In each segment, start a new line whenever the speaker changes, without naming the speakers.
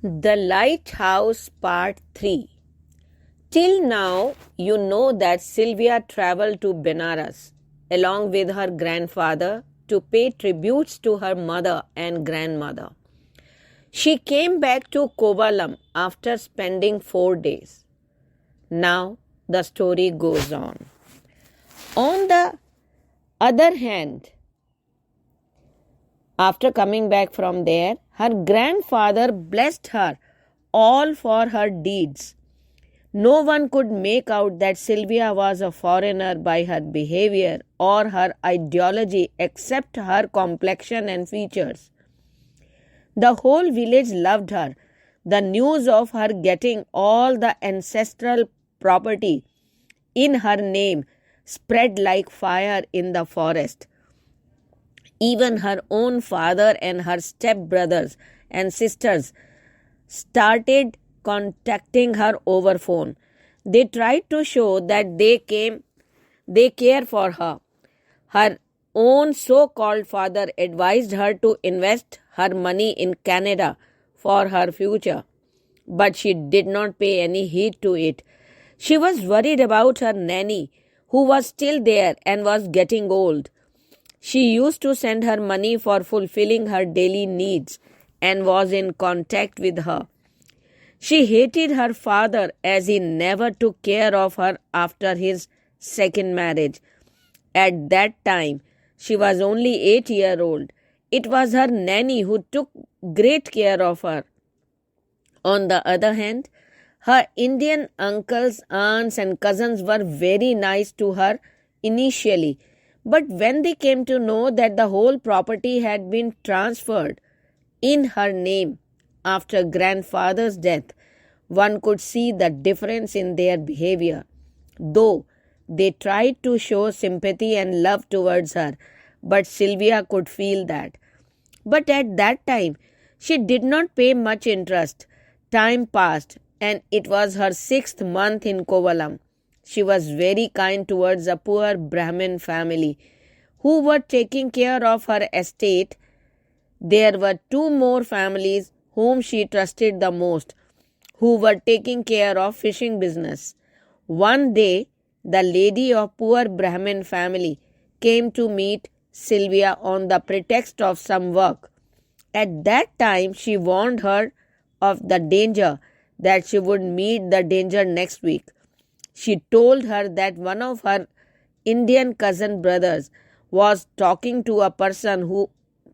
The Lighthouse Part 3. Till now, you know that Sylvia traveled to Benaras along with her grandfather to pay tributes to her mother and grandmother. She came back to Kovalam after spending 4 days. Now, the story goes on. On the other hand, after coming back from there, her grandfather blessed her all for her deeds. No one could make out that Sylvia was a foreigner by her behavior or her ideology except her complexion and features. The whole village loved her. The news of her getting all the ancestral property in her name spread like fire in the forest. Even her own father and her stepbrothers and sisters started contacting her over phone. They tried to show that they care for her. Her own so-called father advised her to invest her money in Canada for her future, but she did not pay any heed to it. She was worried about her nanny, who was still there and was getting old. She used to send her money for fulfilling her daily needs and was in contact with her. She hated her father as he never took care of her after his second marriage. At that time, she was only 8 years old. It was her nanny who took great care of her. On the other hand, her Indian uncles, aunts, and cousins were very nice to her initially. But when they came to know that the whole property had been transferred in her name after grandfather's death, one could see the difference in their behavior. Though they tried to show sympathy and love towards her, but Sylvia could feel that. But at that time, she did not pay much interest. Time passed, and it was her 6th month in Kovalam. She was very kind towards a poor Brahmin family who were taking care of her estate. There were 2 more families whom she trusted the most, who were taking care of fishing business. One day, the lady of poor Brahmin family came to meet Sylvia on the pretext of some work. At that time, she warned her of the danger, that she would meet the danger next week. She told her that one of her Indian cousin brothers was talking to a person who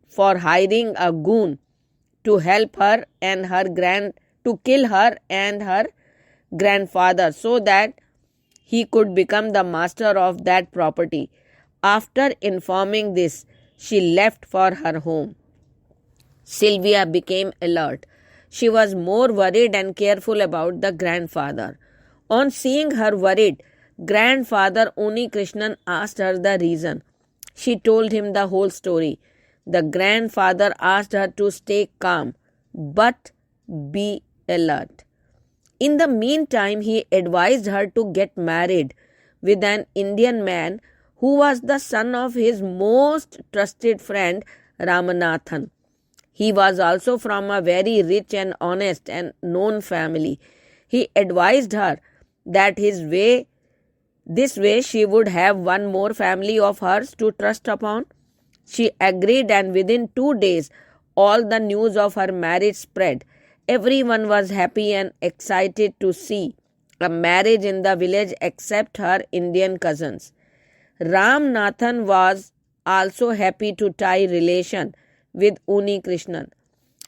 for hiring a goon to help her and to kill her and her grandfather so that he could become the master of that property. After informing this, she left for her home. Sylvia became alert. She was more worried and careful about the grandfather. On seeing her worried, grandfather Uni Krishnan asked her the reason. She told him the whole story. The grandfather asked her to stay calm, but be alert. In the meantime, he advised her to get married with an Indian man who was the son of his most trusted friend Ramanathan. He was also from a very rich and honest and known family. He advised her that this way she would have one more family of hers to trust upon. She agreed, and within 2 days all the news of her marriage spread. Everyone was happy and excited to see a marriage in the village except her Indian cousins. Ram Nathan was also happy to tie relation with Uni Krishnan.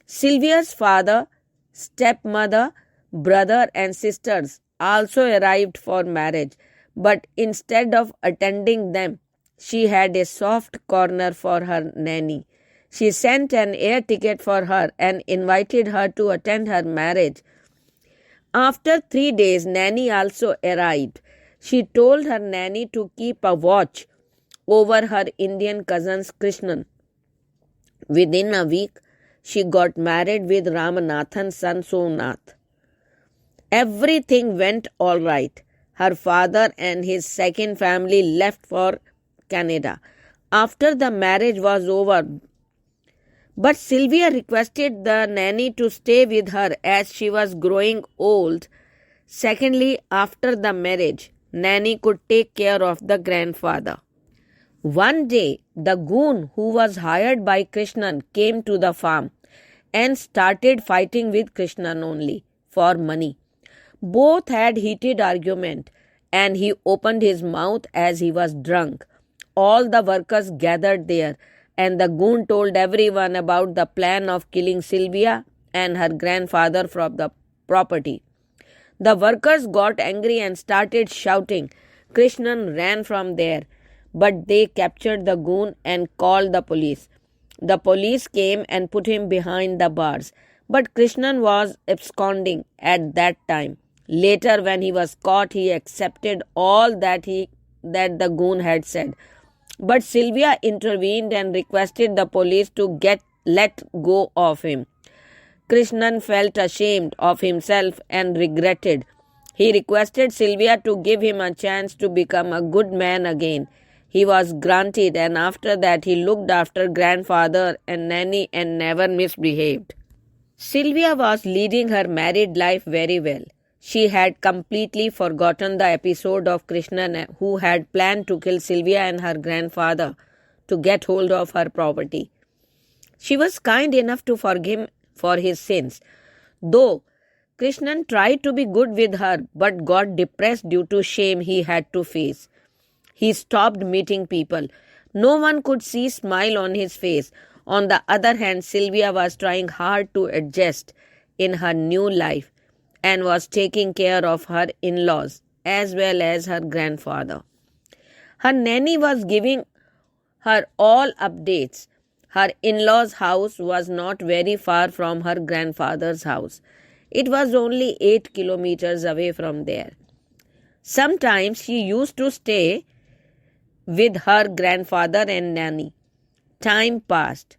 Sylvia's father, stepmother, brother and sisters also arrived for marriage, but instead of attending them, she had a soft corner for her nanny. She sent an air ticket for her and invited her to attend her marriage. After 3 days, nanny also arrived. She told her nanny to keep a watch over her Indian cousins Krishnan. Within a week, she got married with Ramanathan's son Somnath. Everything went all right. Her father and his second family left for Canada. After the marriage was over, But Sylvia requested the nanny to stay with her as she was growing old. Secondly, after the marriage, nanny could take care of the grandfather. One day, the goon who was hired by Krishnan came to the farm and started fighting with Krishnan only for money. Both had heated argument and he opened his mouth as he was drunk. All the workers gathered there and the goon told everyone about the plan of killing Sylvia and her grandfather from the property. The workers got angry and started shouting. Krishnan ran from there, but they captured the goon and called the police. The police came and put him behind the bars, but Krishnan was absconding at that time. Later, when he was caught, he accepted all that the goon had said. But Sylvia intervened and requested the police to let go of him. Krishnan felt ashamed of himself and regretted. He requested Sylvia to give him a chance to become a good man again. He was granted, and after that he looked after grandfather and nanny and never misbehaved. Sylvia was leading her married life very well. She had completely forgotten the episode of Krishnan who had planned to kill Sylvia and her grandfather to get hold of her property. She was kind enough to forgive him for his sins, though Krishnan tried to be good with her but got depressed due to shame he had to face. He stopped meeting people. No one could see a smile on his face. On the other hand, Sylvia was trying hard to adjust in her new life and was taking care of her in-laws as well as her grandfather. Her nanny was giving her all updates. Her in-laws' house was not very far from her grandfather's house. It was only 8 kilometers away from there. Sometimes she used to stay with her grandfather and nanny. Time passed.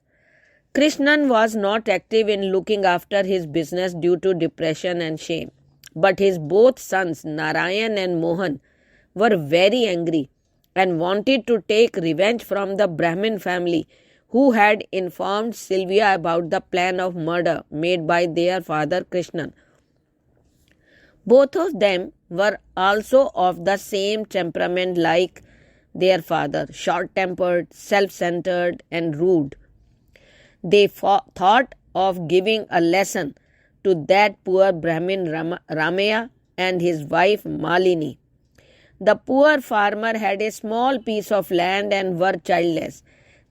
Krishnan was not active in looking after his business due to depression and shame. But his both sons, Narayan and Mohan, were very angry and wanted to take revenge from the Brahmin family who had informed Sylvia about the plan of murder made by their father Krishnan. Both of them were also of the same temperament like their father, short-tempered, self-centered and rude. They thought of giving a lesson to that poor Brahmin Ramaya and his wife Malini. The poor farmer had a small piece of land and were childless.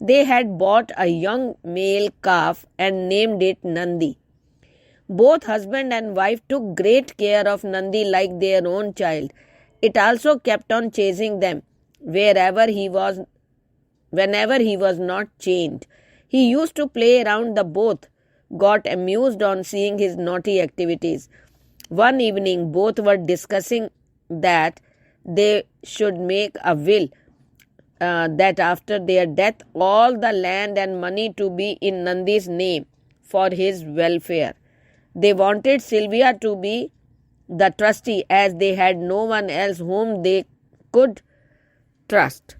They had bought a young male calf and named it Nandi. Both husband and wife took great care of Nandi like their own child. It also kept on chasing them whenever he was not chained. He used to play around the both, got amused on seeing his naughty activities. One evening, both were discussing that they should make a will that after their death, all the land and money to be in Nandi's name for his welfare. They wanted Sylvia to be the trustee as they had no one else whom they could trust.